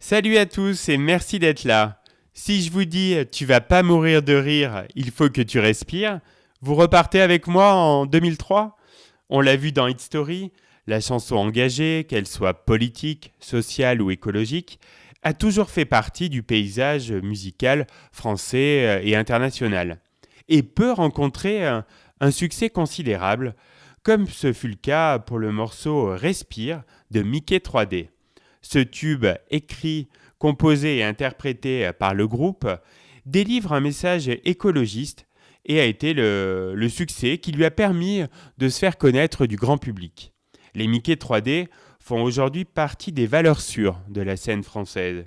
Salut à tous et merci d'être là. Si je vous dis tu vas pas mourir de rire, il faut que tu respires, vous repartez avec moi en 2003. On l'a vu dans Hit Story, la chanson engagée, qu'elle soit politique, sociale ou écologique, a toujours fait partie du paysage musical français et international. Et peut rencontrer un succès considérable, comme ce fut le cas pour le morceau Respire de Mickey 3D. Ce tube écrit, composé et interprété par le groupe délivre un message écologiste et a été le succès qui lui a permis de se faire connaître du grand public. Les Mickey 3D font aujourd'hui partie des valeurs sûres de la scène française.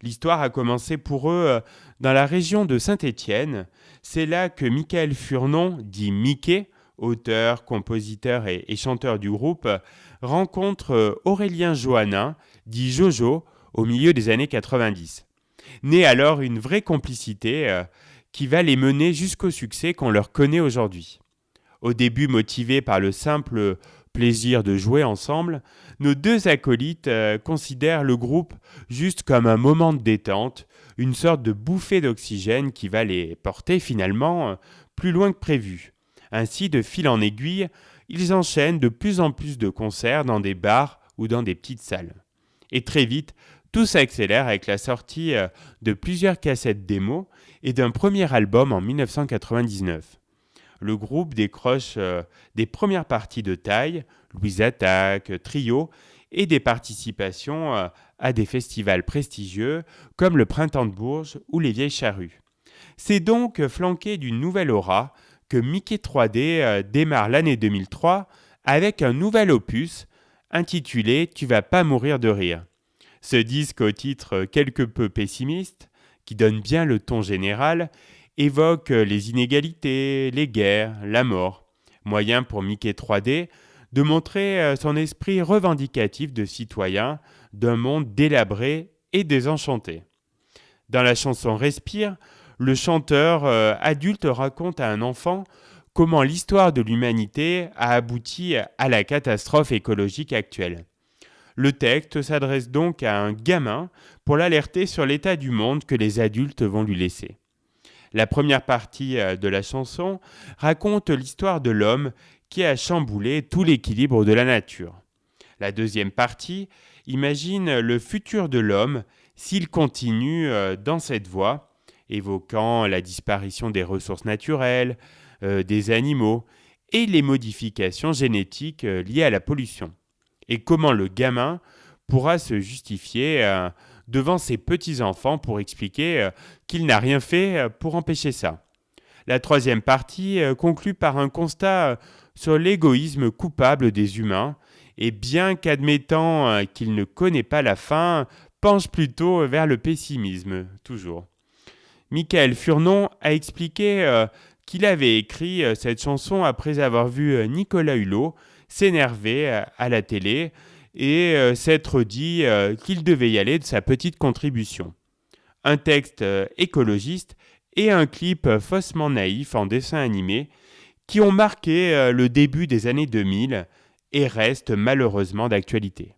L'histoire a commencé pour eux dans la région de Saint-Étienne. C'est là que Michael Furnon, dit Mickey, auteur, compositeur et chanteur du groupe, rencontre Aurélien Johannin, dit Jojo, au milieu des années 90. Naît alors une vraie complicité qui va les mener jusqu'au succès qu'on leur connaît aujourd'hui. Au début motivés par le simple plaisir de jouer ensemble, nos deux acolytes considèrent le groupe juste comme un moment de détente, une sorte de bouffée d'oxygène qui va les porter finalement plus loin que prévu. Ainsi, de fil en aiguille, ils enchaînent de plus en plus de concerts dans des bars ou dans des petites salles. Et très vite, tout s'accélère avec la sortie de plusieurs cassettes démos et d'un premier album en 1999. Le groupe décroche des premières parties de taille, Louise Attaque, Trio, et des participations à des festivals prestigieux comme le Printemps de Bourges ou les Vieilles Charrues. C'est donc flanqué d'une nouvelle aura que Mickey 3D démarre l'année 2003 avec un nouvel opus intitulé « Tu vas pas mourir de rire ». Ce disque au titre quelque peu pessimiste, qui donne bien le ton général, évoque les inégalités, les guerres, la mort. Moyen pour Mickey 3D de montrer son esprit revendicatif de citoyen d'un monde délabré et désenchanté. Dans la chanson Respire, le chanteur adulte raconte à un enfant comment l'histoire de l'humanité a abouti à la catastrophe écologique actuelle. Le texte s'adresse donc à un gamin pour l'alerter sur l'état du monde que les adultes vont lui laisser. La première partie de la chanson raconte l'histoire de l'homme qui a chamboulé tout l'équilibre de la nature. La deuxième partie imagine le futur de l'homme s'il continue dans cette voie, évoquant la disparition des ressources naturelles, des animaux et les modifications génétiques liées à la pollution. Et comment le gamin pourra se justifier devant ses petits-enfants pour expliquer qu'il n'a rien fait pour empêcher ça. La troisième partie conclut par un constat sur l'égoïsme coupable des humains et bien qu'admettant qu'il ne connaît pas la fin, penche plutôt vers le pessimisme, toujours. Michael Furnon a expliqué qu'il avait écrit cette chanson après avoir vu Nicolas Hulot s'énerver à la télé et s'être dit qu'il devait y aller de sa petite contribution. Un texte écologiste et un clip faussement naïf en dessin animé qui ont marqué le début des années 2000 et restent malheureusement d'actualité.